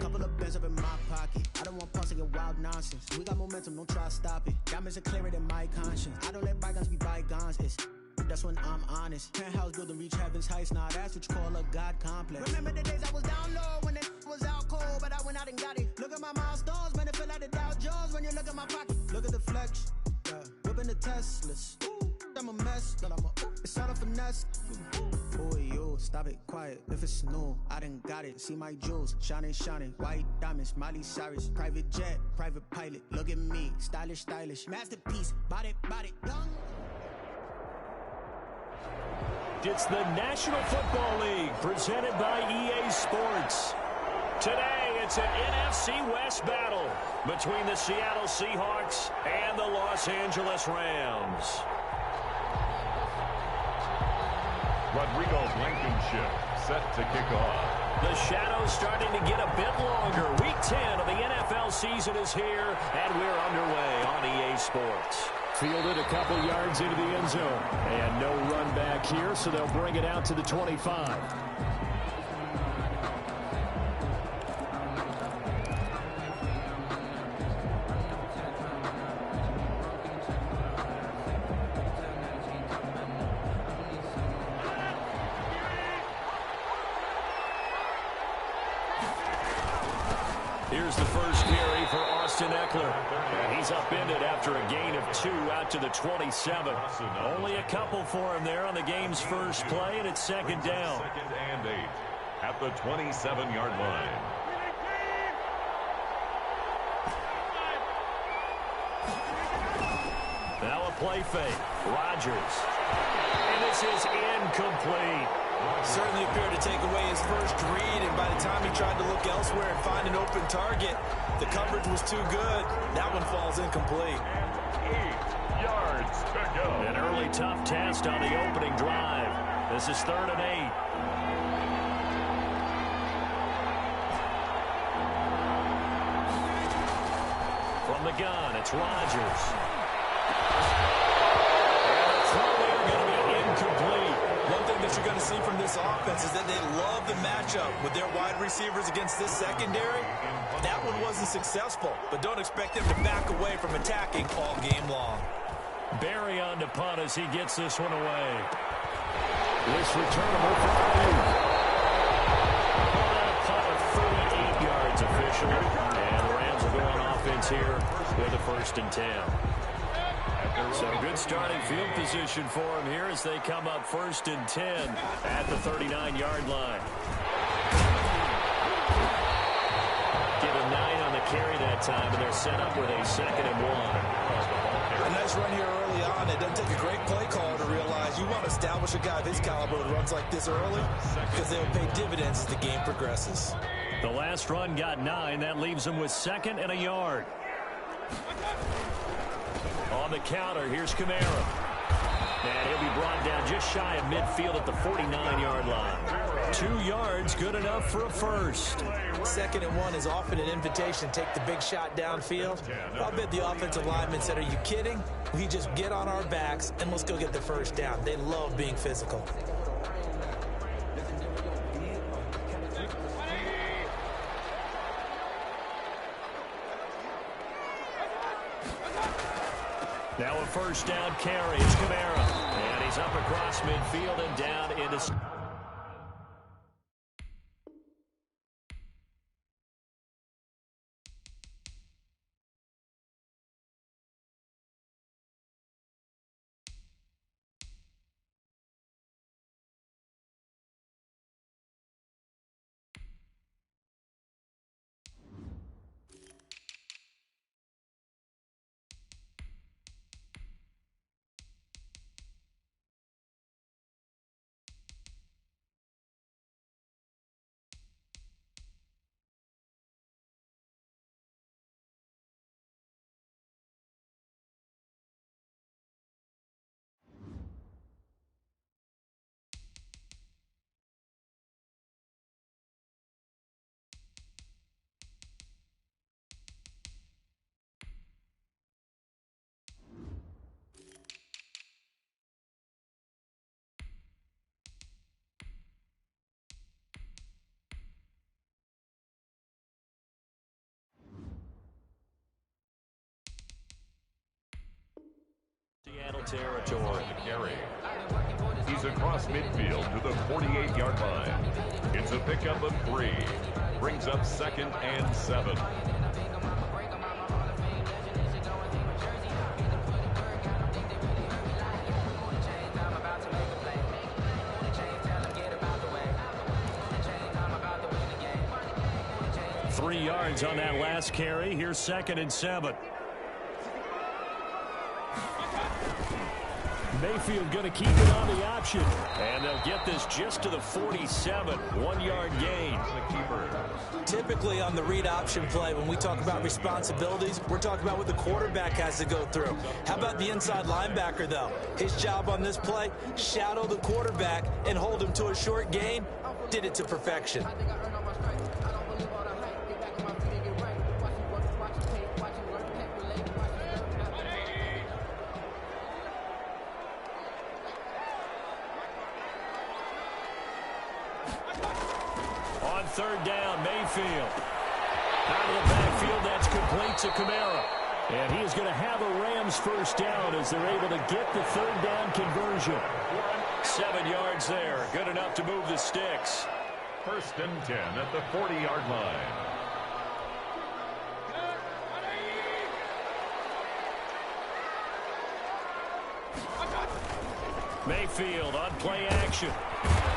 Couple of bins up in my pocket. I don't want pulse to get wild nonsense. We got momentum, don't try to stop it. Diamonds are clearer than my conscience. I don't let bygones be bygones. That's when I'm honest. Penthouse building reach heaven's heights. Nah, that's what you call a God complex. Remember the days I was down low when it was out cold, but I went out and got it. Look at my milestones, man, it feel like the Dow Jones when you look at my pocket. Look at the flex, yeah. Whipping the Teslas. Ooh, I'm a mess, but it's all a finesse. Boy, you stop it, quiet. If it's new, I done got it. See my jewels, shining, shining. White diamonds, Miley Cyrus. Private jet, private pilot. Look at me, stylish, stylish. Masterpiece, body, young. It's the National Football League presented by EA Sports. Today, it's an NFC West battle between the Seattle Seahawks and the Los Angeles Rams. Rodrigo Blankenship set to kick off. The shadow's starting to get a bit longer. Week 10 of the NFL season is here, and we're underway on EA Sports. Fielded a couple yards into the end zone. And no run back here, so they'll bring it out to the 25. Here's the first carry for Austin Eckler. And he's upended after a gain of 2 out to the 27. Only a couple for him there on the game's first play, and it's second down. Second and 8 at the 27-yard line. Now a play fake. Rodgers. And this is incomplete. Certainly appeared to take away his first read, and by the time he tried to look elsewhere and find an open target, the coverage was too good. That one falls incomplete. 8 yards to go. An early tough test on the opening drive. This is 3rd and 8. From the gun, it's Rodgers. And the throw there going to be incomplete. One thing that you're going to see from this offense is that they love the matchup with their wide receivers against this secondary. That one wasn't successful, but don't expect them to back away from attacking all game long. Barry on to punt as he gets this one away. This returnable for Ayuk. A punt of 38 yards officially. And the Rams will go on offense here with a 1st and 10. So good starting field position for him here as they come up 1st and 10 at the 39-yard line. Give him 9 on the carry that time, and they're set up with a 2nd and 1. A nice run here early on. It doesn't take a great play caller to realize you want to establish a guy of his caliber who runs like this early because they'll pay dividends as the game progresses. The last run got 9. That leaves him with 2nd and a yard. On the counter, here's Kamara. And he'll be brought down just shy of midfield at the 49-yard line. 2 yards, good enough for a first. 2nd and 1 is often an invitation to take the big shot downfield. I'll bet the offensive linemen said, are you kidding? We just get on our backs and let's go get the first down. They love being physical. Now a 1st down carry. It's Kamara. And he's up across midfield and down into... territory. He's across midfield to the 48-yard line. It's a pickup of 3. Brings up 2nd and 7. Three yards on that last carry. Here's 2nd and 7. Mayfield going to keep it on the option. And they'll get this just to the 47. 1-yard gain. Typically on the read option play, when we talk about responsibilities, we're talking about what the quarterback has to go through. How about the inside linebacker, though? His job on this play, shadow the quarterback and hold him to a short gain. Did it to perfection. On 3rd down, Mayfield. Out of the backfield, that's complete to Kamara. And he is going to have a Rams first down as they're able to get the 3rd down conversion. 7 yards there. Good enough to move the sticks. 1st and 10 at the 40-yard line. Mayfield on play action.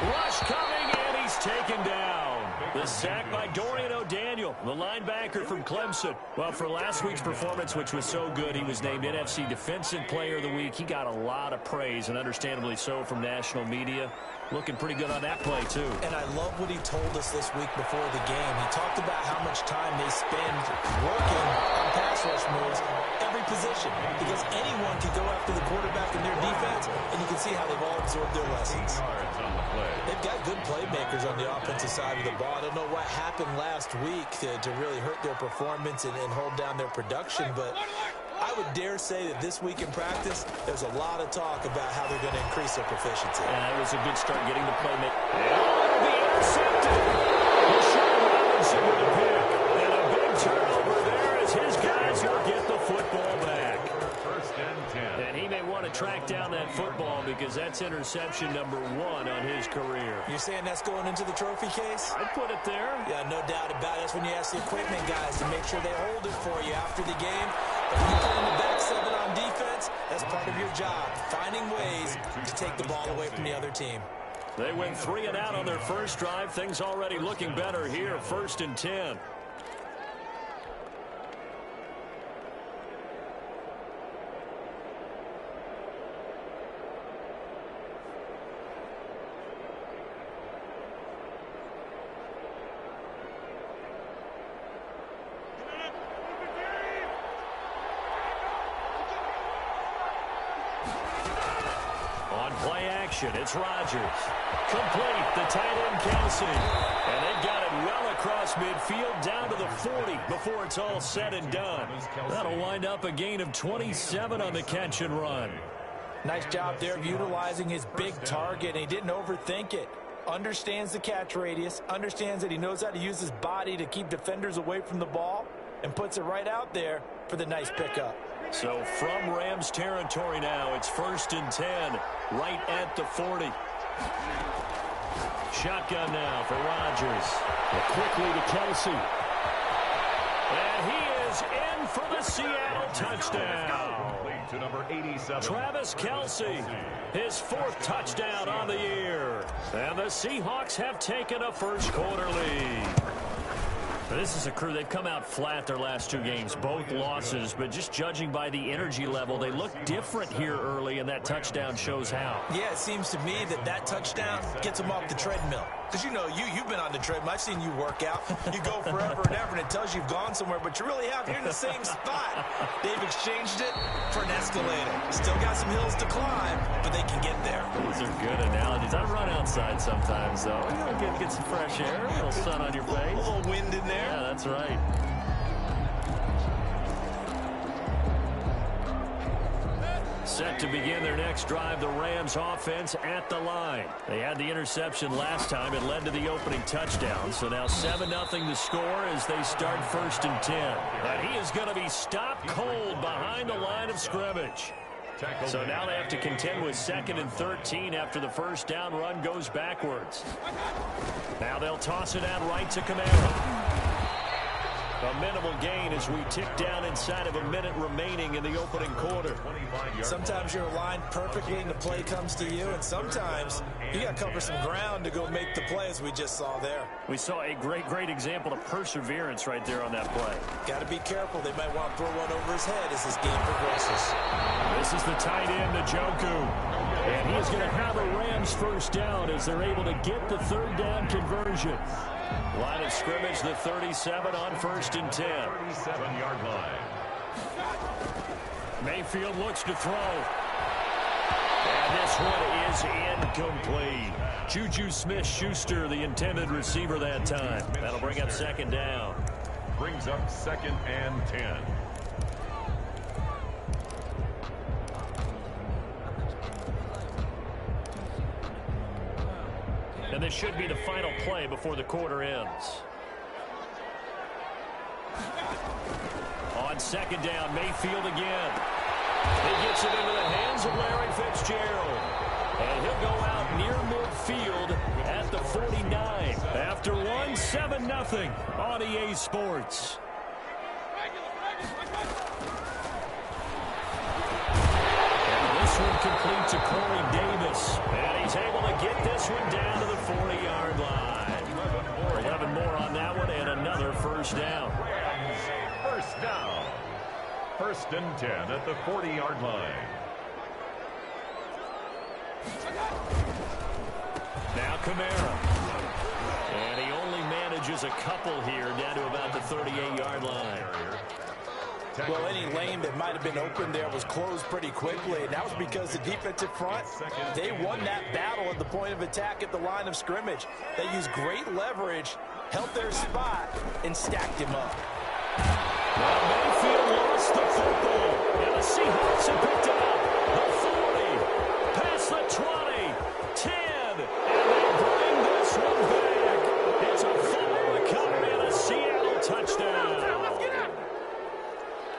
Rush coming, and he's taken down. The sack by Dorian O'Daniel, the linebacker from Clemson. Well, for last week's performance, which was so good, he was named NFC Defensive Player of the Week. He got a lot of praise, and understandably so, from national media. Looking pretty good on that play, too. And I love what he told us this week before the game. He talked about how much time they spend working on pass rush moves, every position, because anyone can go after the quarterback in their defense, and you can see how they've all absorbed their lessons. They've got good playmakers on the offensive side of the ball. I don't know what happened last week to really hurt their performance and hold down their production, but I would dare say that this week in practice, there's a lot of talk about how they're going to increase their proficiency. And that was a good start getting the playmaker. It'll be intercepted. Deshaun Robinson with a pick. And a big turnover there as his guys will get the football back. 1st and 10. And he may want to track down that football because that's interception number 1 on his career. You're saying that's going into the trophy case? I'd put it there. Yeah, no doubt about it. That's when you ask the equipment guys to make sure they hold it for you after the game. If you put in the back 7 on defense, that's part of your job, finding ways to take the ball away from the other team. They went 3 and out on their first drive. Things already looking better here. 1st and 10. It's Rodgers. Complete. The tight end, Kelsey. And they've got it well across midfield down to the 40 before it's all said and done. That'll wind up a gain of 27 on the catch and run. Nice job there of utilizing his big target. And he didn't overthink it. Understands the catch radius. Understands that he knows how to use his body to keep defenders away from the ball. And puts it right out there for the nice pickup. So from Rams territory now, it's 1st and 10, right at the 40. Shotgun now for Rodgers. Quickly to Kelsey. And he is in for the Seattle touchdown. To number 87. Travis Kelsey, his 4th touchdown on the year. And the Seahawks have taken a first quarter lead. This is a crew, they've come out flat their last 2 games, both losses, but just judging by the energy level, they look different here early, and that touchdown shows how. Yeah, it seems to me that touchdown gets them off the treadmill. Because, you know, you've been on the treadmill. I've seen you work out. You go forever and ever, and it tells you you've gone somewhere, but you really have. You're in the same spot. They've exchanged it for an escalator. Still got some hills to climb, but they can get there. Those are good analogies. I run outside sometimes, though. You know, get some fresh air, a little sun on your face. A little wind in there. Yeah, that's right. Set to begin their next drive, the Rams offense at the line. They had the interception last time. It led to the opening touchdown. So now 7-0 the score as they start 1st and 10. And he is going to be stopped cold behind the line of scrimmage. So now they have to contend with 2nd and 13 after the first down run goes backwards. Now they'll toss it out right to Kamara. A minimal gain as we tick down inside of a minute remaining in the opening quarter. Sometimes you're aligned perfectly and the play comes to you, and sometimes you got to cover some ground to go make the play, as we just saw there. We saw a great example of perseverance right there on that play. Got to be careful. They might want to throw one over his head as this game progresses. This is the tight end, Njoku. And he's going to have a Rams first down as they're able to get the 3rd down conversion. Line of scrimmage, the 37 on 1st and 10. 37-yard line. Mayfield looks to throw. And this one is incomplete. Juju Smith-Schuster, the intended receiver that time. That'll bring up 2nd down. Brings up 2nd and 10. And this should be the final play before the quarter ends. On 2nd down, Mayfield again. He gets it into the hands of Larry Fitzgerald. And he'll go out near midfield at the 49. After one, 7-0 on EA Sports. And this one complete to Corey Davis. And he's able to get this one down to the 40-yard line. 11 more on that one and another first down. First down. 1st and 10 at the 40-yard line. Now Kamara. And he only manages a couple here down to about the 38-yard line. Well, any lane that might have been open there was closed pretty quickly, and that was because the defensive front, they won that battle at the point of attack at the line of scrimmage. They used great leverage, held their spot, and stacked him up. Well, Mayfield lost the football, and the Seahawks have picked it up. The 40, past the 20, 10, and they bring this one back. It's a fumble recovery and a Seattle touchdown.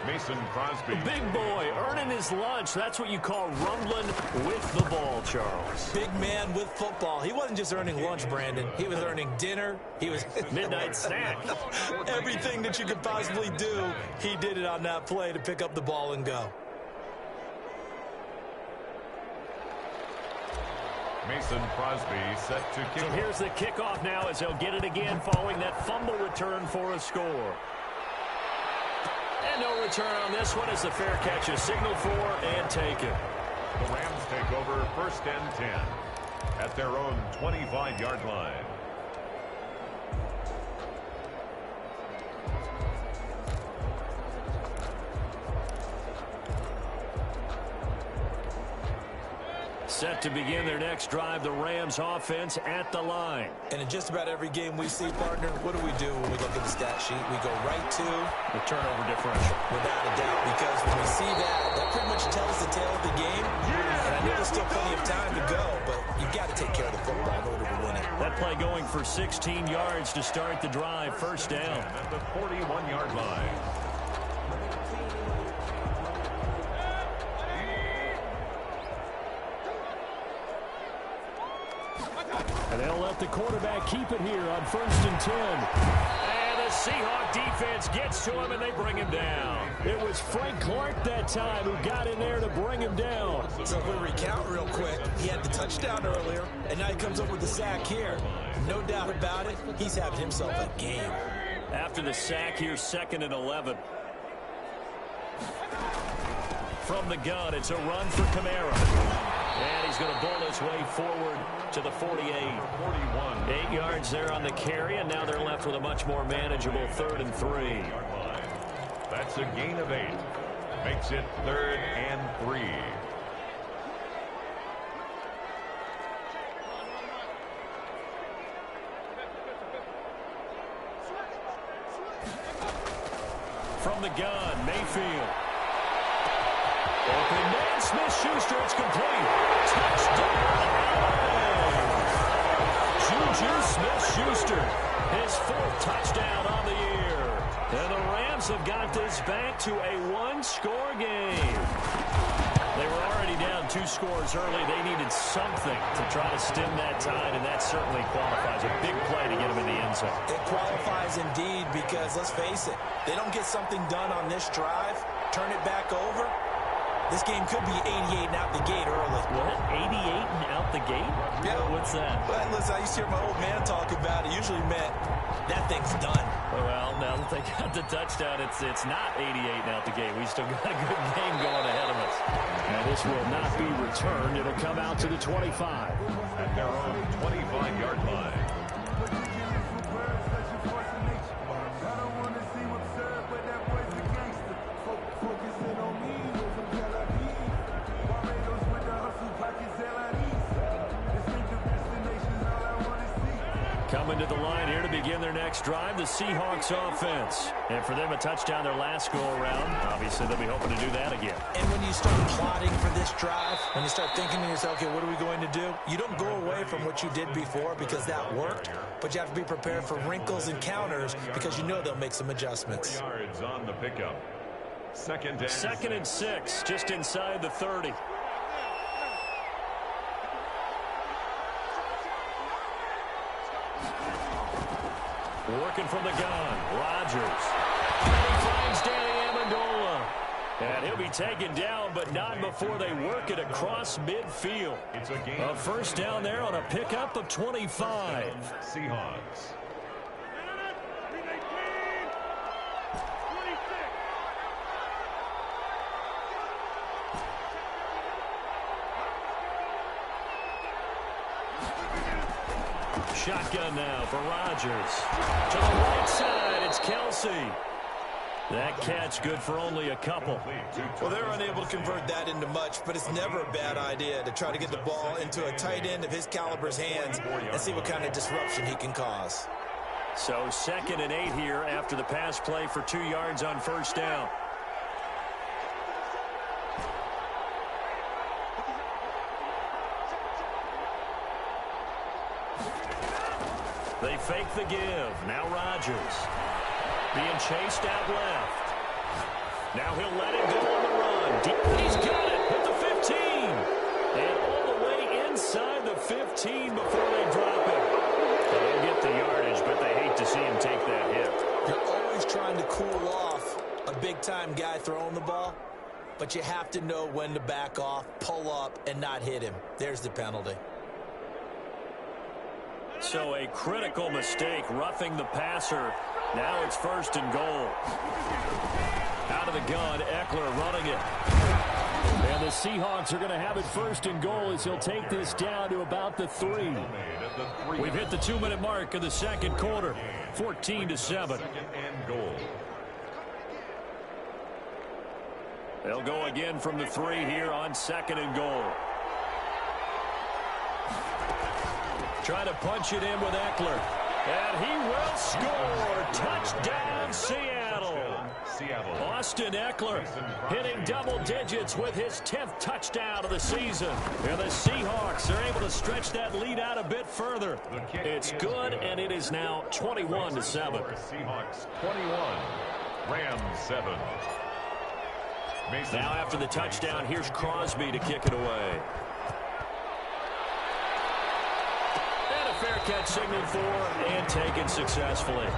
Mason Crosby. Big boy earning his lunch. That's what you call rumbling with the ball, Charles. Big man with football. He wasn't just earning lunch, Brandon. He was earning dinner. He was midnight snack. Everything that you could possibly do, he did it on that play to pick up the ball and go. Mason Crosby set to kick. So here's the kickoff now as they'll get it again following that fumble return for a score. And no return on this one as the fair catch is signaled for and taken. The Rams take over 1st and 10 at their own 25-yard line. Set to begin their next drive, the Rams offense at the line. And in just about every game we see, partner, what do we do when we look at the stat sheet? We go right to the turnover differential. Without a doubt, because when we see that pretty much tells the tale of the game. And I know there's still plenty of time to go, but you've got to take care of the football in order to win it. That play going for 16 yards to start the drive, first down. At the 41-yard line. And they'll let the quarterback keep it here on 1st and 10. And the Seahawk defense gets to him, and they bring him down. It was Frank Clark that time who got in there to bring him down. So if we recount real quick, he had the touchdown earlier, and now he comes up with the sack here. No doubt about it, he's having himself a game. After the sack, here's 2nd and 11. From the gun, it's a run for Kamara. And he's going to bowl his way forward to the 48. 41. 8 yards there on the carry, and now they're left with a much more manageable 3rd and 3. That's a gain of 8. Makes it 3rd and 3. From the gun, Mayfield. Open man, Smith-Schuster, it's complete. Touchdown, Juju Smith-Schuster, his 4th touchdown on the year. And the Rams have got this back to a 1-score game. They were already down 2 scores early. They needed something to try to stem that tide, and that certainly qualifies. A big play to get them in the end zone. It qualifies indeed because, let's face it, they don't get something done on this drive, turn it back over, this game could be 88 and out the gate early. What? 88 and out the gate? Yeah. What's that? Well, listen, I used to hear my old man talk about it. Usually meant that thing's done. Well, now that they got the touchdown, it's not 88 and out the gate. We still got a good game going ahead of us. And this will not be returned. It'll come out to the 25. At their own 25-yard line. Coming to the line here to begin their next drive, the Seahawks offense. And for them, a touchdown their last go-around. Obviously, they'll be hoping to do that again. And when you start plotting for this drive, when you start thinking to yourself, okay, what are we going to do? You don't go away from what you did before because that worked, but you have to be prepared for wrinkles and counters because you know they'll make some adjustments. 4 yards on the pickup. Second and 6, just inside the 30. Working from the gun, Rodgers. And he finds Danny Amendola. And he'll be taken down, but not before they work it across midfield. It's a game. A first down there on a pickup of 25. Seahawks. Shotgun now for Rodgers. To the right side, it's Kelsey. That catch good for only a couple. Well, they're unable to convert that into much, but it's never a bad idea to try to get the ball into a tight end of his caliber's hands and see what kind of disruption he can cause. So 2nd and 8 here after the pass play for 2 yards on first down. They fake the give. Now Rodgers. Being chased out left. Now he'll let it go on the run. He's got it at the 15. And all the way inside the 15 before they drop it. They'll get the yardage, but they hate to see him take that hit. You're always trying to cool off a big-time guy throwing the ball, but you have to know when to back off, pull up, and not hit him. There's the penalty. So a critical mistake, roughing the passer. Now it's 1st and goal. Out of the gun, Eckler running it. And the Seahawks are going to have it 1st and goal as he'll take this down to about the 3. We've hit the 2-minute mark of the second quarter. 14-7. 2nd and goal. They'll go again from the 3 here on 2nd and goal. Trying to punch it in with Eckler. And he will score. Touchdown, Seattle. Austin Eckler hitting double digits with his 10th touchdown of the season. And the Seahawks are able to stretch that lead out a bit further. It's good, and it is now 21-7. Seahawks 21, Rams 7. Now after the touchdown, here's Crosby to kick it away. Fair catch signaled for and taken successfully.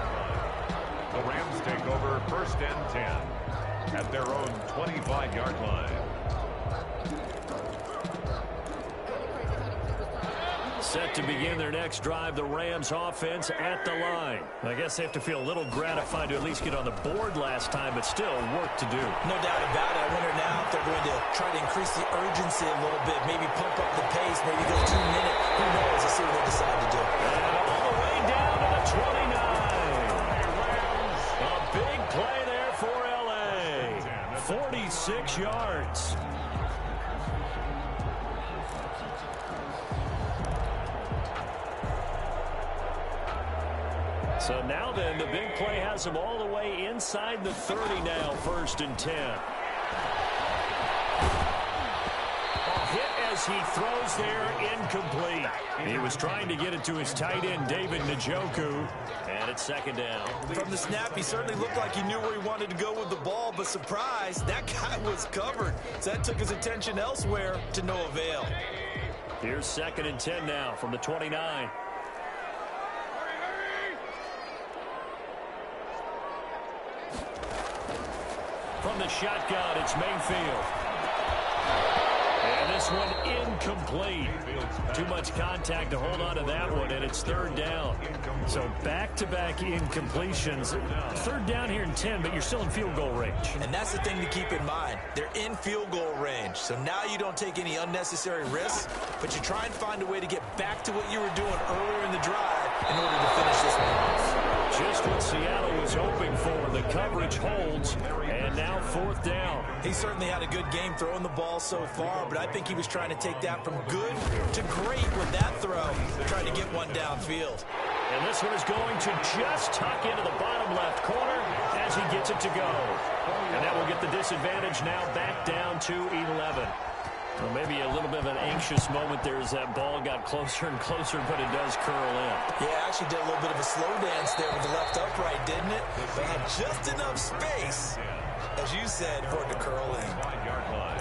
The Rams take over 1st and 10 at their own 25-yard line. Set to begin their next drive, the Rams offense at the line. I guess they have to feel a little gratified to at least get on the board last time, but still work to do. No doubt about it. I wonder now if they're going to try to increase the urgency a little bit, maybe pump up the pace, maybe go 2 minutes. Who knows? Let's see what they decide to do. And all the way down to the 29. A big play there for L.A. 46 yards. So now then, the big play has them all the way inside the 30 now, 1st and 10. A hit as he throws there, incomplete. He was trying to get it to his tight end, David Njoku, and it's second down. From the snap, he certainly looked like he knew where he wanted to go with the ball, but surprise, that guy was covered. So that took his attention elsewhere to no avail. Here's 2nd and 10 now from the 29. From the shotgun, it's Mayfield. And this one incomplete. Too much contact to hold on to that one, and it's 3rd down. So back-to-back incompletions. 3rd down here in 10, but you're still in field goal range. And that's the thing to keep in mind. They're in field goal range. So now you don't take any unnecessary risks, but you try and find a way to get back to what you were doing earlier in the drive in order to finish this one off. Just what Seattle was hoping for. The coverage holds, and now 4th down. He certainly had a good game throwing the ball so far, but I think he was trying to take that from good to great with that throw, trying to get one downfield. And this one is going to just tuck into the bottom left corner as he gets it to go. And that will get the disadvantage now back down to 11. Well, maybe a little bit of an anxious moment there as that ball got closer and closer, but it does curl in. Yeah, actually did a little bit of a slow dance there with the left upright, didn't it? But had just enough space, as you said, for it to curl in. 5-yard line.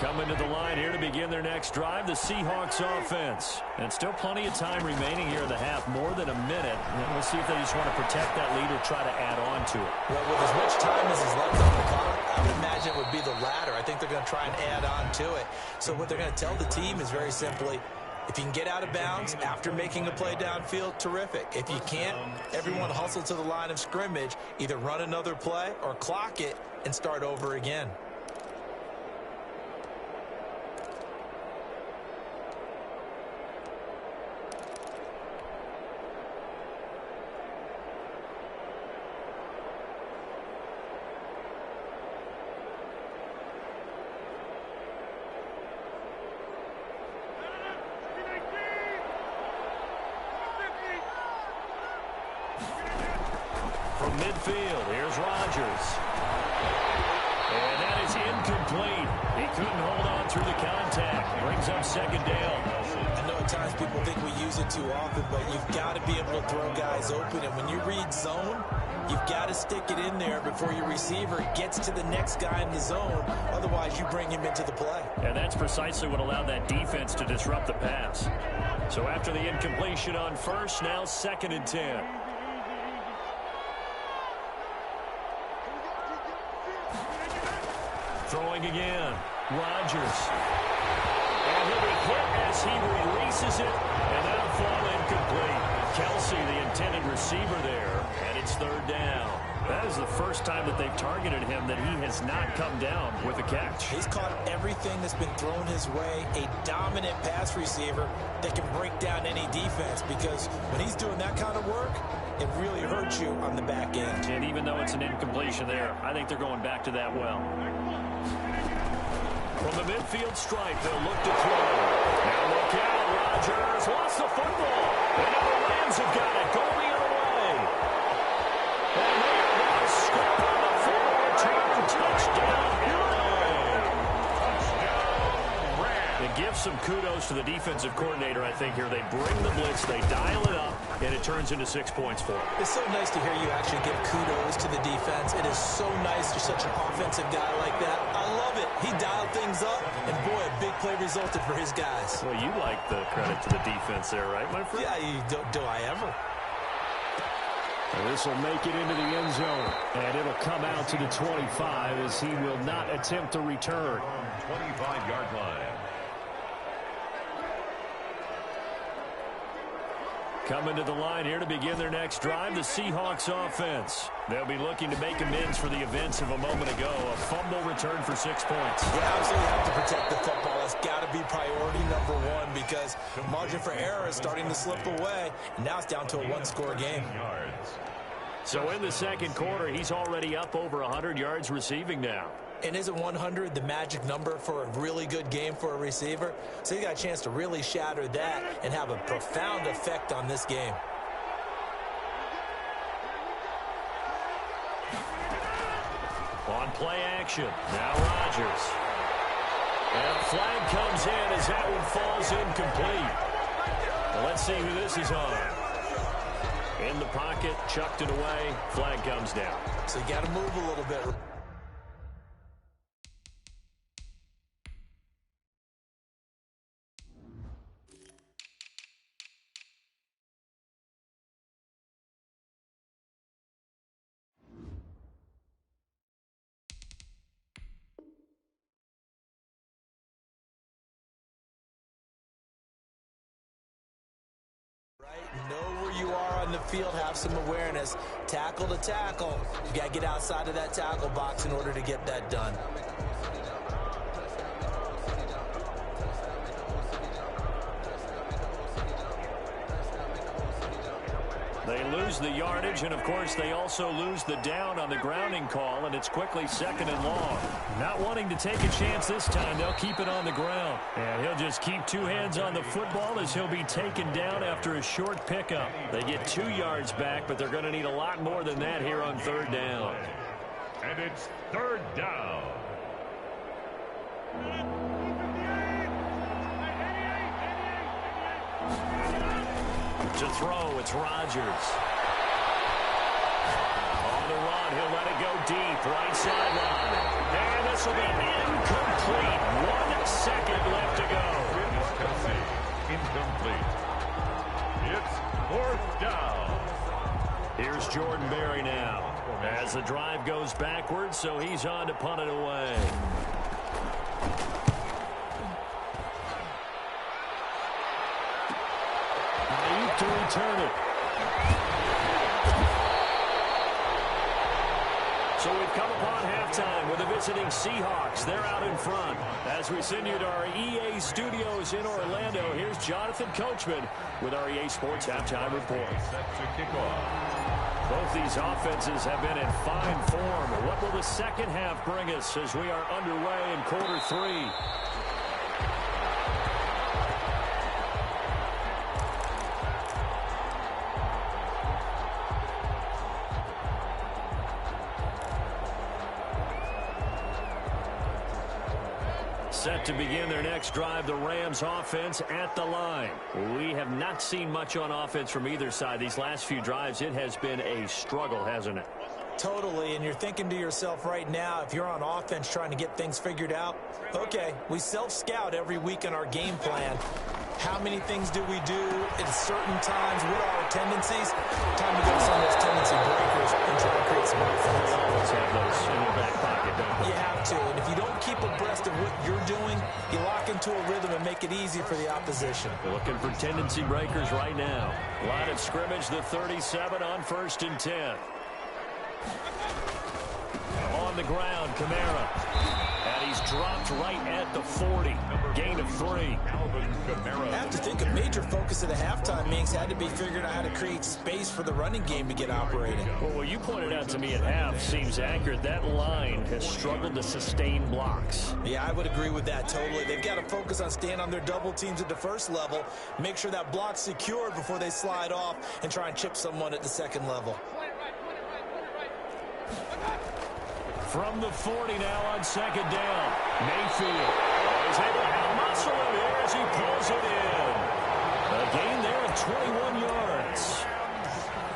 Coming to the line here to begin their next drive, the Seahawks offense. And still plenty of time remaining here in the half, more than a minute. And we'll see if they just want to protect that lead or try to add on to it. Well, with as much time as is left on the clock, I would imagine it would be the latter. I think they're going to try and add on to it. So what they're going to tell the team is very simply, if you can get out of bounds after making a play downfield, terrific. If you can't, everyone hustle to the line of scrimmage, either run another play or clock it and start over again. From midfield, here's Rodgers. And that is incomplete. He couldn't hold on through the contact. Brings up 2nd down. I know at times people think we use it too often, but you've got to be able to throw guys open. And when you read zone, you've got to stick it in there before your receiver gets to the next guy in the zone. Otherwise, you bring him into the play. And that's precisely what allowed that defense to disrupt the pass. So after the incompletion on first, now 2nd and 10. Throwing again, Rodgers. And he'll be hit as he releases it, and that'll fall incomplete. Kelsey, the intended receiver there, and it's 3rd down. That is the first time that they've targeted him that he has not come down with a catch. He's caught everything that's been thrown his way, a dominant pass receiver that can break down any defense, because when he's doing that kind of work, it really hurts you on the back end. And even though it's an incompletion there, I think they're going back to that well. From the midfield stripe, they'll look to throw. Now look out, Rodgers lost the football. And now the Rams have got it. Go the other way. And they are going to score on the forward return. Touchdown, Rams. And give some kudos to the defensive coordinator, I think, here. They bring the blitz, they dial it up, and it turns into 6 points for them. It's so nice to hear you actually give kudos to the defense. It is so nice you're such an offensive guy like that. I love it. He dialed things up, and boy, a big play resulted for his guys. Well, you like the credit to the defense there, right, my friend? Yeah, do I ever? And this will make it into the end zone, and it'll come out to the 25 as he will not attempt to return. 25-yard line. Coming to the line here to begin their next drive, the Seahawks offense. They'll be looking to make amends for the events of a moment ago. A fumble return for 6 points. You absolutely have to protect the football. That's got to be priority number one, because margin for error is starting to slip away. And now it's down to a one-score game. So in the second quarter, he's already up over 100 yards receiving now. And isn't 100 the magic number for a really good game for a receiver? So he got a chance to really shatter that and have a profound effect on this game. On play action, now Rodgers. And a flag comes in as that one falls incomplete. Well, let's see who this is on. In the pocket, chucked it away, flag comes down. So you got to move a little bit. Know where you are on the field, have some awareness. Tackle to tackle. You got to get outside of that tackle box in order to get that done. They lose the yardage, and of course they also lose the down on the grounding call, and it's quickly second and long. Not wanting to take a chance this time, they'll keep it on the ground. And he'll just keep two hands on the football as he'll be taken down after a short pickup. They get 2 yards back, but they're going to need a lot more than that here on third down. And it's third down. To throw, it's Rodgers. On the run, he'll let it go deep, right sideline. And this will be incomplete. 1 second left to go. Incomplete. It's fourth down. Here's Jordan Berry now. As the drive goes backwards, so he's on to punt it away. To return it. So we've come upon halftime with the visiting Seahawks. They're out in front. As we send you to our EA studios in Orlando, here's Jonathan Coachman with our EA Sports Halftime Report. Set to kick off. Both these offenses have been in fine form. What will the second half bring us as we are underway in quarter 3? Set to begin their next drive, the Rams offense at the line. We have not seen much on offense from either side. These last few drives, it has been a struggle, hasn't it? Totally, and you're thinking to yourself right now, if you're on offense trying to get things figured out, okay, we self-scout every week in our game plan. How many things do we do at certain times? What are our tendencies? Time to go to some of those tendency breakers and try to create some offense. Let's have those in your back pocket, don't you? You have to, and if you don't keep abreast of what you're doing, you lock into a rhythm and make it easy for the opposition. Looking for tendency breakers right now. Line of scrimmage, the 37 on 1st and 10. On the ground, Kamara. And he's dropped right at the 40. Gain of 3. I have to think a major focus of the halftime meetings had to be figuring out how to create space for the running game to get operating. Well, what you pointed out to me at half seems accurate. That line has struggled to sustain blocks. Yeah, I would agree with that totally. They've got to focus on staying on their double teams at the first level, make sure that block's secured before they slide off and try and chip someone at the second level. From the 40 now on second down. Mayfield is able to out-muscle him here as he pulls it in. A gain there of 21 yards.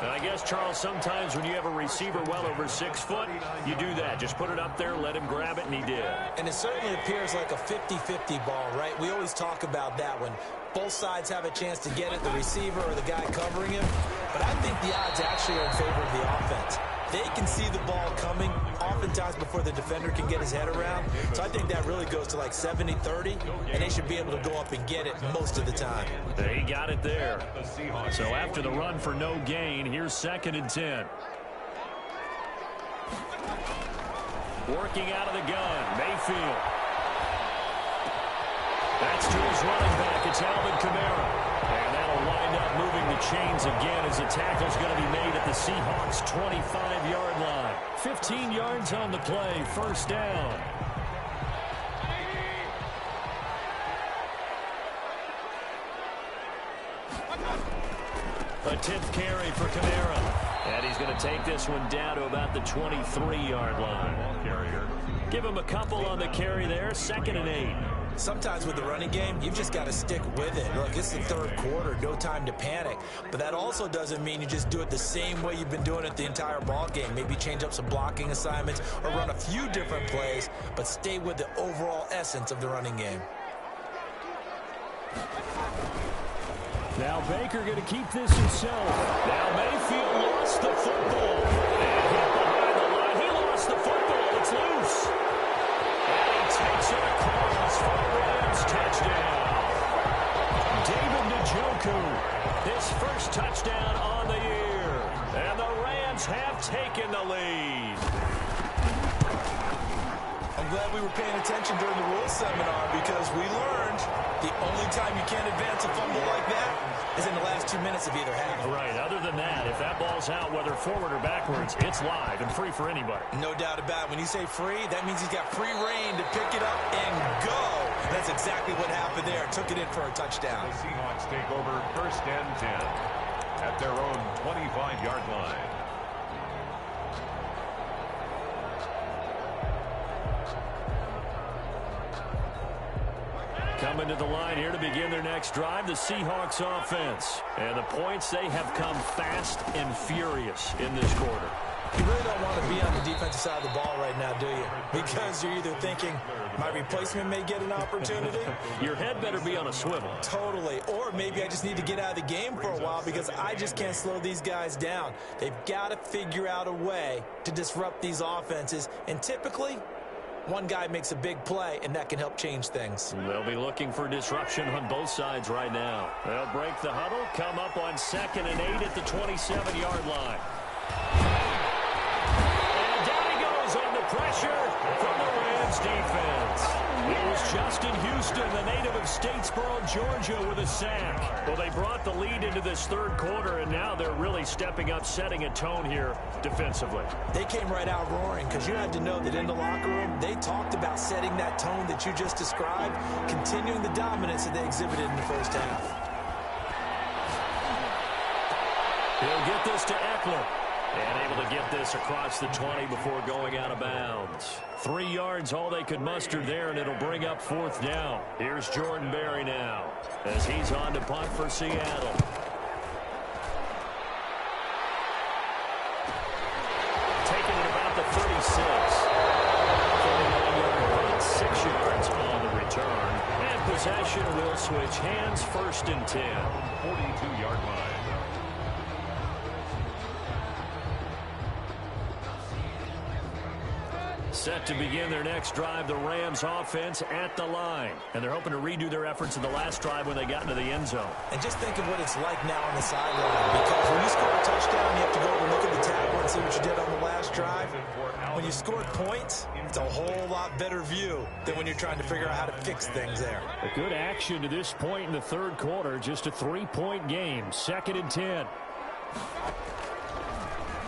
And I guess, Charles, sometimes when you have a receiver well over 6 foot, you do that. Just put it up there, let him grab it, and he did. And it certainly appears like a 50-50 ball, right? We always talk about that when both sides have a chance to get it, the receiver or the guy covering him. But I think the odds actually are in favor of the offense. They can see the ball coming oftentimes before the defender can get his head around. So I think that really goes to like 70-30, and they should be able to go up and get it most of the time. They got it there. So after the run for no gain, here's 2nd and 10. Working out of the gun, Mayfield. That's to his running back. It's Alvin Kamara. And that'll wind up moving the chains again as the tackle's going to be made at the Seahawks' 25-yard line. 15 yards on the play, first down. A 10th carry for Kamara. And he's going to take this one down to about the 23-yard line. Give him a couple on the carry there, 2nd and 8. Sometimes with the running game, you've just got to stick with it. Look, it's the third quarter, no time to panic. But that also doesn't mean you just do it the same way you've been doing it the entire ball game. Maybe change up some blocking assignments or run a few different plays, but stay with the overall essence of the running game. Now Baker going to keep this himself. Now Mayfield lost the football. And hit behind the line. He lost the football. It's loose. And he takes it across for the Rams touchdown. David Njoku, his first touchdown on the year. And the Rams have taken the lead. I'm glad we were paying attention during the rules seminar because we learned the only time you can't advance a fumble like that is in the last 2 minutes of either half. Right. Other than that, if that ball's out, whether forward or backwards, it's live and free for anybody. No doubt about it. When you say free, that means he's got free reign to pick it up and go. That's exactly what happened there. Took it in for a touchdown. The Seahawks take over 1st and 10 at their own 25-yard line. Coming to the line here to begin their next drive, the Seahawks offense. And the points, they have come fast and furious in this quarter. You really don't want to be on the defensive side of the ball right now, do you? Because you're either thinking, my replacement may get an opportunity. Your head better be on a swivel. Totally. Or maybe I just need to get out of the game for a while because I just can't slow these guys down. They've got to figure out a way to disrupt these offenses. And typically, one guy makes a big play, and that can help change things. They'll be looking for disruption on both sides right now. They'll break the huddle, come up on 2nd and 8 at the 27-yard line. And down he goes under pressure from the Rams defense. It was Justin Houston, the native of Statesboro, Georgia, with a sack. Well, they brought the lead into this third quarter, and now they're really stepping up, setting a tone here defensively. They came right out roaring because you had to know that in the locker room, they talked about setting that tone that you just described, continuing the dominance that they exhibited in the first half. He'll get this to Eckler. And able to get this across the 20 before going out of bounds. 3 yards, all they could muster there, and it'll bring up 4th down. Here's Jordan Berry now as he's on to punt for Seattle. Taking it about the 36. 49-yard punt, 6 yards on the return. And possession will switch hands, 1st and 10. 42-yard line. Set to begin their next drive, the Rams offense at the line. And they're hoping to redo their efforts in the last drive when they got into the end zone. And just think of what it's like now on the sideline. Because when you score a touchdown, you have to go over and look at the tackle and see what you did on the last drive. When you scored points, it's a whole lot better view than when you're trying to figure out how to fix things there. A good action to this point in the third quarter. Just a 3-point game. 2nd and 10.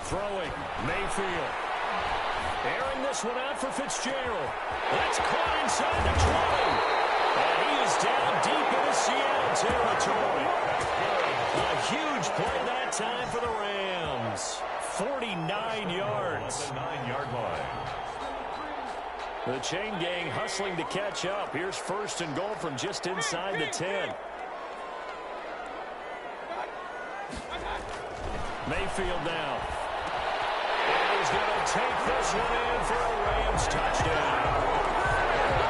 Throwing. Mayfield. Airing this one out for Fitzgerald. That's caught inside the 20. And he is down deep into Seattle territory. A huge play that time for the Rams. 49 yards. The 9-yard line. The chain gang hustling to catch up. Here's 1st and goal from just inside the 10. Mayfield now. He's going to take this one in for a Rams touchdown.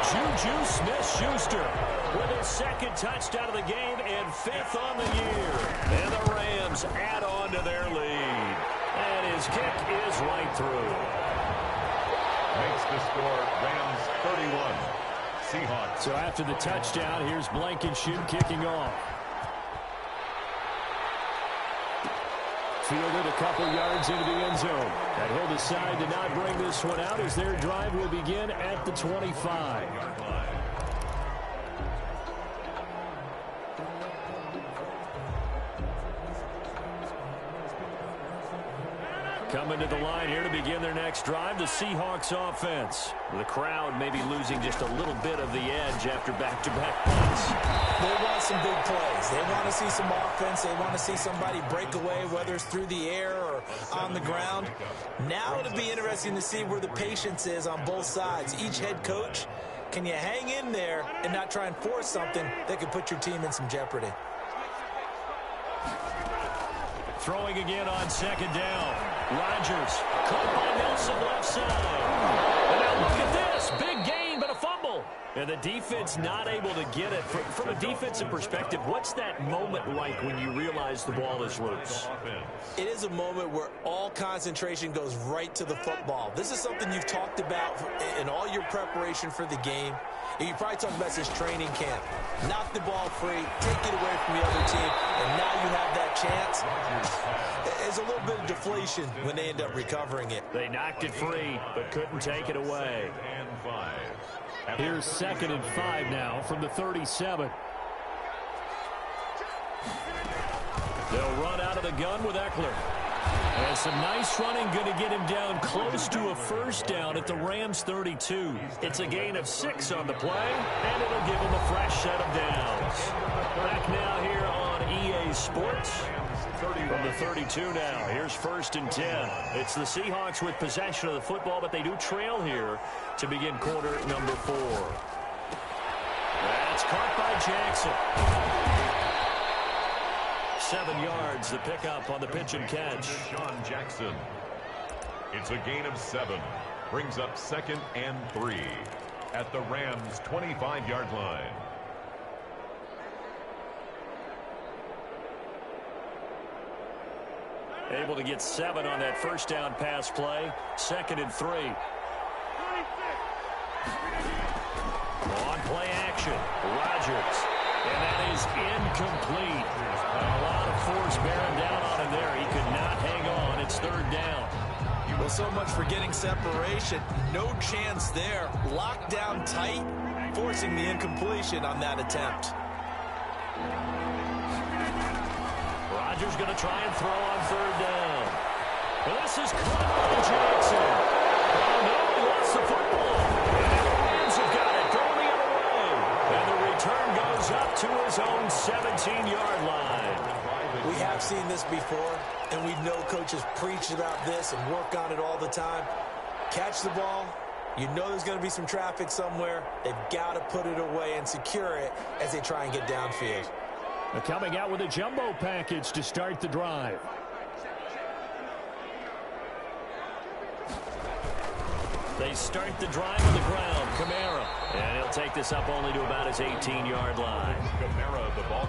Juju Smith-Schuster with his 2nd touchdown of the game and 5th on the year. And the Rams add on to their lead. And his kick is right through. Makes the score Rams 31. Seahawks. So after the touchdown, here's Blankenship kicking off. Fielded a couple yards into the end zone. And he'll decide to not bring this one out as their drive will begin at the 25. Coming to the line here to begin their next drive, the Seahawks offense. The crowd maybe losing just a little bit of the edge after back-to-back punts. They want some big plays. They want to see some offense. They want to see somebody break away, whether it's through the air or on the ground. Now it'll be interesting to see where the patience is on both sides. Each head coach, can you hang in there and not try and force something that could put your team in some jeopardy? Throwing again on second down. Rodgers caught by Nelson left side. And now look at this. Big gain, but a fumble. And the defense not able to get it. From a defensive perspective, what's that moment like when you realize the ball is loose? It is a moment where all concentration goes right to the football. This is something you've talked about in all your preparation for the game. And you probably talked about this training camp. Knock the ball free, take it away from the other team, and now you have that chance. There's a little bit of deflation when they end up recovering it. They knocked it free, but couldn't take it away. Here's 2nd and 5 now from the 37. They'll run out of the gun with Eckler. And some nice running, going to get him down close to a first down at the Rams 32. It's a gain of 6 on the play, and it'll give him a fresh set of downs. Back now here on EA Sports. From the 32 now, here's 1st and 10. It's the Seahawks with possession of the football, but they do trail here to begin quarter number 4. That's caught by Jackson. 7 yards, the pickup on the pitch and catch. Sean Jackson. It's a gain of 7. Brings up 2nd and 3 at the Rams' 25-yard line. Able to get 7 on that first down pass play. 2nd and 3. On play action, Rodgers. And that is incomplete. A lot of force bearing down on him there. He could not hang on. It's 3rd down. Well, so much for getting separation. No chance there. Locked down tight, forcing the incompletion on that attempt. Rodgers going to try and throw on 3rd down. Well, this is caught by Jackson. Oh, no, he lost the football. And the Rams have got it going the other way. And the return goes up to his own 17-yard line. We have seen this before, and we know coaches preach about this and work on it all the time. Catch the ball. You know there's going to be some traffic somewhere. They've got to put it away and secure it as they try and get downfield. They're coming out with a jumbo package to start the drive. They start the drive on the ground. Kamara. And he'll take this up only to about his 18-yard line.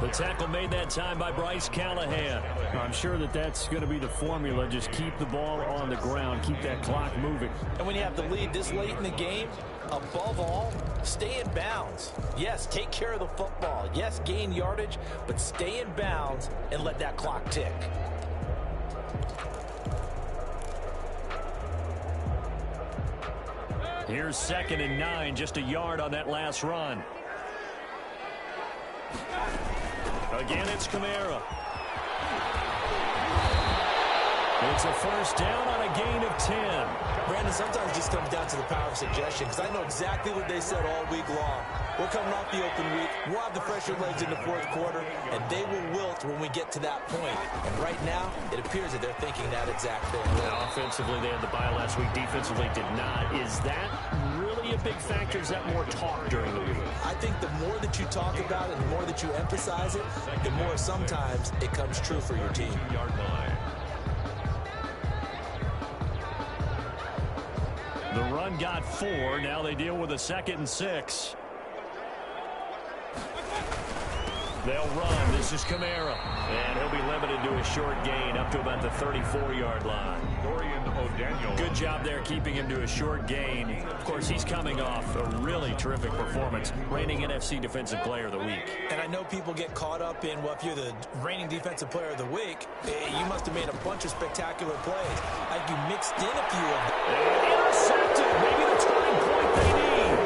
The tackle made that time by Bryce Callahan. I'm sure that's going to be the formula. Just keep the ball on the ground. Keep that clock moving. And when you have the lead this late in the game, above all, stay in bounds. Yes, take care of the football. Yes, gain yardage, but stay in bounds and let that clock tick. Here's 2nd and 9, just a yard on that last run. Again, it's Kamara. It's a first down on a gain of 10. Brandon, sometimes it just comes down to the power of suggestion, because I know exactly what they said all week long. We're coming off the open week. We'll have the fresher legs in the 4th quarter, and they will wilt when we get to that point. And right now, it appears that they're thinking that exact thing. Well, offensively, they had the bye last week. Defensively, did not. Is that really a big factor? Is that more talk during the week? I think the more that you talk about it, the more that you emphasize it, the more sometimes it comes true for your team. The run got 4. Now they deal with a 2nd and 6. They'll run. This is Kamara. And he'll be limited to a short gain up to about the 34-yard line. Good job there keeping him to a short gain. Of course, he's coming off a really terrific performance, reigning NFC Defensive Player of the Week. And I know people get caught up in, well, if you're the reigning Defensive Player of the Week, you must have made a bunch of spectacular plays. Like you mixed in a few of them. Intercepted. Maybe the turning point they need.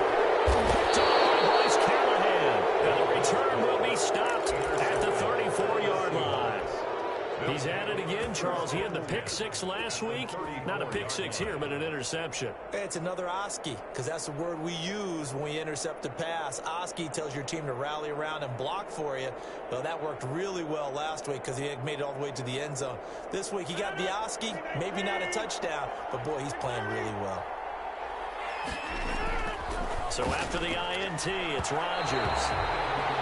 Picked up by Bryce Callahan. And the return will be stopped at the 34-yard line. He's He's at it again, Charles. He had the pick six last week. Not a pick six here, but an interception. It's another Oski, because that's the word we use when we intercept a pass. Oski tells your team to rally around and block for you. Well, that worked really well last week because he had made it all the way to the end zone. This week, he got the Oski, maybe not a touchdown, but, boy, he's playing really well. So after the INT, it's Rodgers.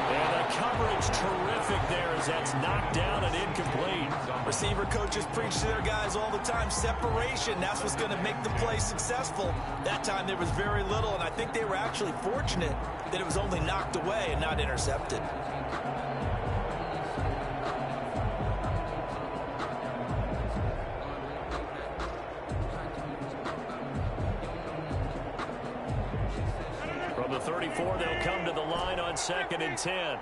And the coverage terrific there as that's knocked down and incomplete. Receiver coaches preach to their guys all the time. Separation, that's what's going to make the play successful. That time there was very little, and I think they were actually fortunate that it was only knocked away and not intercepted. From the 34, they'll come to the line on 2nd and 10.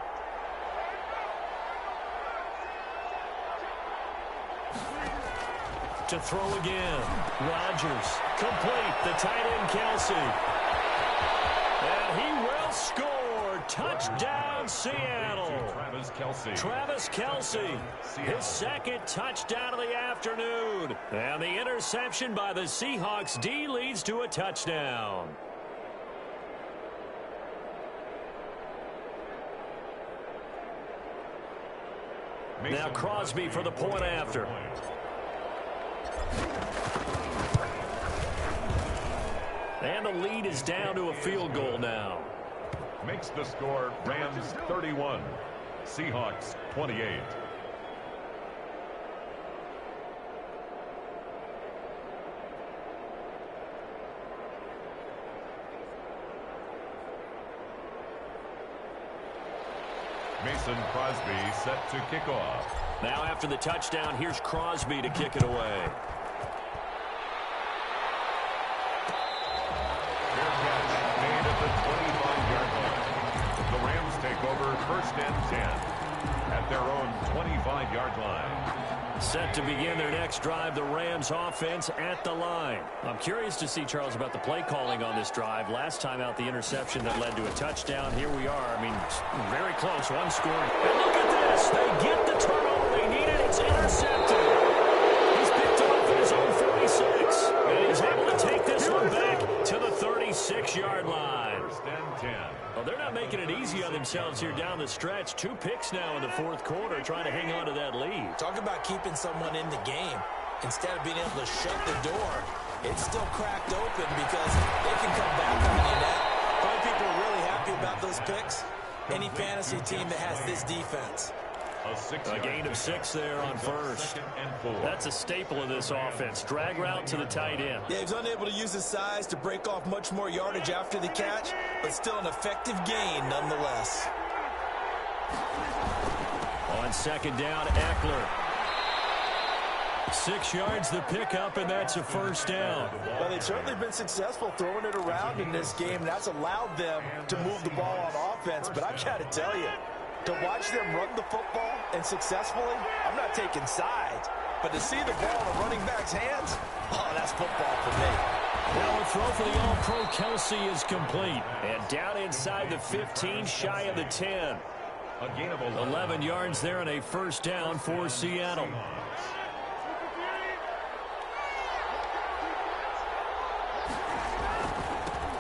To throw again. Rodgers. Complete. The tight end, Kelsey. And he will score. Touchdown, Seattle. Travis Kelsey. His second touchdown of the afternoon. And the interception by the Seahawks D leads to a touchdown. Now Crosby for the point after. And the lead is down to a field goal now. Makes the score Rams 31, Seahawks 28. Mason Crosby set to kick off. Now after the touchdown, here's Crosby to kick it away. Fair catch made at the 25-yard line. The Rams take over 1st and 10 at their own 25-yard line. Set to begin their next drive, the Rams offense at the line. I'm curious to see, Charles, about the play calling on this drive. Last time out, the interception that led to a touchdown. Here we are. I mean, very close. One score. And look at this. They get the turnover they needed. It's intercepted. He's picked off at his own 46. And he's able to take this one back to the 36-yard line. 1st and 10. Well, they're not making it easy on themselves here down the stretch. 2 picks now in the 4th quarter, trying to hang on to that lead. Talk about keeping someone in the game. Instead of being able to shut the door, it's still cracked open because they can come back on you now. How many people are really happy about those picks? Any fantasy team that has this defense. A gain of 6 there on 1st. That's a staple of this offense. Drag route to the tight end. Yeah, he's unable to use his size to break off much more yardage after the catch, but still an effective gain nonetheless. On 2nd down, Eckler. 6 yards the pickup, and that's a 1st down. Well, they've certainly been successful throwing it around in this game, and that's allowed them to move the ball on offense. But I've got to tell you, to watch them run the football and successfully, I'm not taking sides, but to see the ball in a running back's hands, oh, that's football for me. Now a throw for the All-Pro Kelsey is complete. And down inside the 15, shy of the 10. A gain of 11 yards there and a 1st down for Seattle.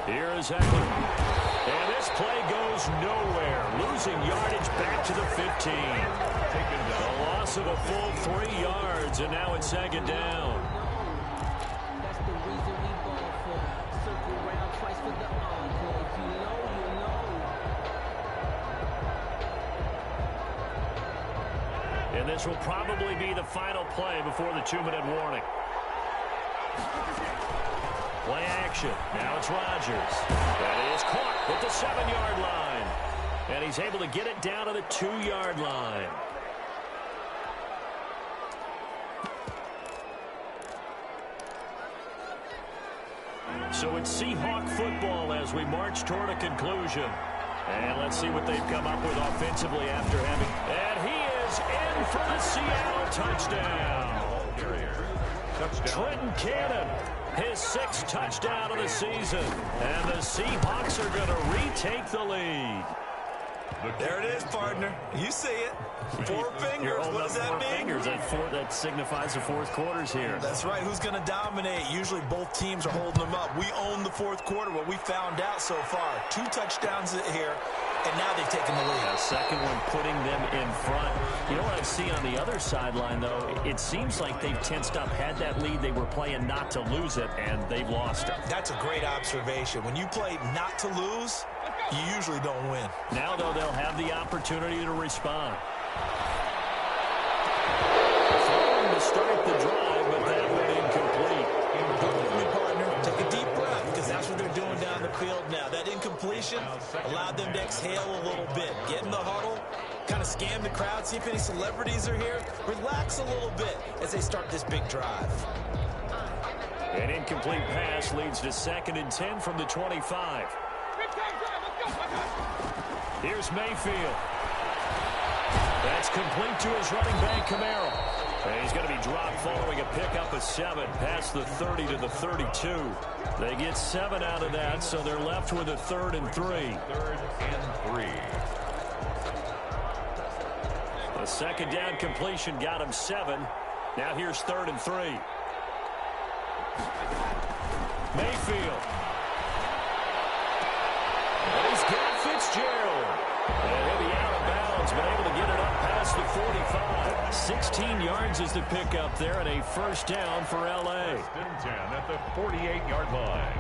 Here is Eckler. And this play goes nowhere. Losing yardage back to the 15. A loss of a full 3 yards, and now it's 2nd down. That's the reason we ball for. Circle round twice for the encore. If you know, you know. And this will probably be the final play before the 2-minute warning. Play action. Now it's Rodgers. That is caught at the 7-yard line. And he's able to get it down to the 2-yard line. So it's Seahawk football as we march toward a conclusion. And let's see what they've come up with offensively after having... And he is in for the Seattle touchdown. Trenton Cannon, his 6th touchdown of the season. And the Seahawks are going to retake the lead. There it is, partner. You see it. Four fingers. What does that mean? Fingers. That signifies the fourth quarter's here. That's right. Who's going to dominate? Usually both teams are holding them up. We own the fourth quarter. What we found out so far. 2 touchdowns here, and now they've taken the lead. A second one putting them in front. You know what I see on the other sideline, though? It seems like they've tensed up, had that lead. They were playing not to lose it, and they've lost it. That's a great observation. When you play not to lose, you usually don't win. Now, though, they'll have the opportunity to respond. Throwing to start the drive, but that went incomplete. Come with me, partner. Take a deep breath, because that's what they're doing down the field now. That incompletion allowed them to exhale a little bit. Get in the huddle, kind of scan the crowd, see if any celebrities are here. Relax a little bit as they start this big drive. An incomplete pass leads to 2nd and 10 from the 25. Here's Mayfield. That's complete to his running back, Camaro. And he's going to be dropped following a pickup of 7 past the 30 to the 32. They get 7 out of that, so they're left with a 3rd and 3. 3rd and 3. A second down completion got him 7. Now here's 3rd and 3. Mayfield. He's got Fitzgerald. And he'll be out of bounds, but able to get it up past the 45. 16 yards is the pickup there, and a first down for L.A. 1st and 10 at the 48-yard line.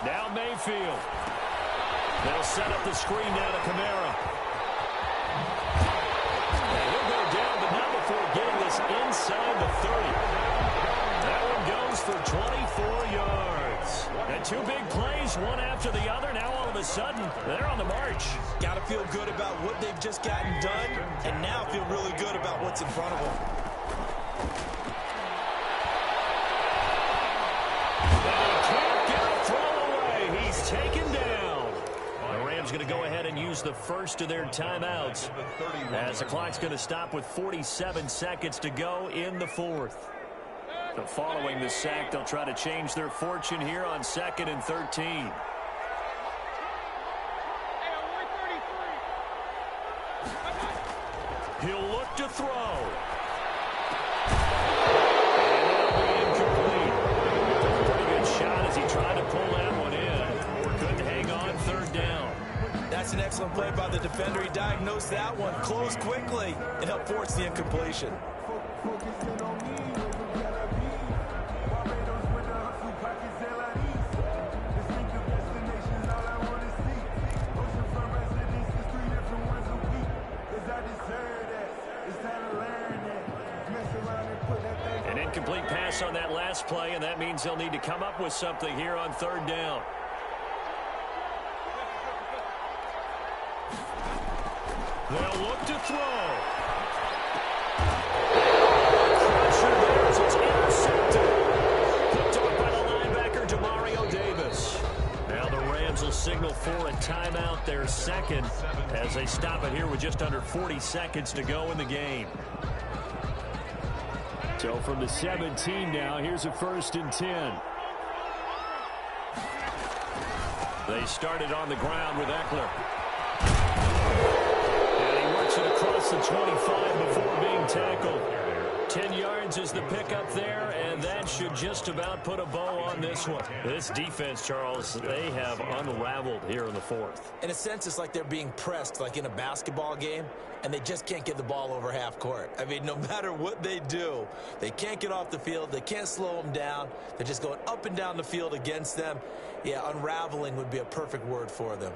Now Mayfield. They'll set up the screen now to Camaro. And he'll go down, but not before getting this inside the 30. That one goes for 24 yards. And 2 big plays, one after the other. Now all of a sudden, they're on the march. Got to feel good about what they've just gotten done, and now feel really good about what's in front of them. Taken down. The Rams going to go ahead and use the first of their timeouts as the clock's going to stop with 47 seconds to go in the 4th. So following the sack, they'll try to change their fortune here on 2nd and 13. He'll look to throw. And that'll be incomplete. Pretty good shot as he tried to pull that one in. Couldn't hang on, 3rd down. That's an excellent play by the defender. He diagnosed that one, closed quickly, and helped force the incompletion. An incomplete pass on that last play, and that means they'll need to come up with something here on 3rd down. They'll look to throw. Pressure there as it's intercepted. Picked up by the linebacker, Demario Davis. Now the Rams will signal for a timeout, their 2nd, as they stop it here with just under 40 seconds to go in the game. So from the 17 now, here's a 1st and 10. They started on the ground with Eckler. And he works it across the 25 before being tackled. 10 yards is the pickup there, and that should just about put a bow on this one. This defense, Charles, they have unraveled here in the 4th. In a sense, it's like they're being pressed, like in a basketball game, and they just can't get the ball over half court. I mean, no matter what they do, they can't get off the field. They can't slow them down. They're just going up and down the field against them. Yeah, unraveling would be a perfect word for them.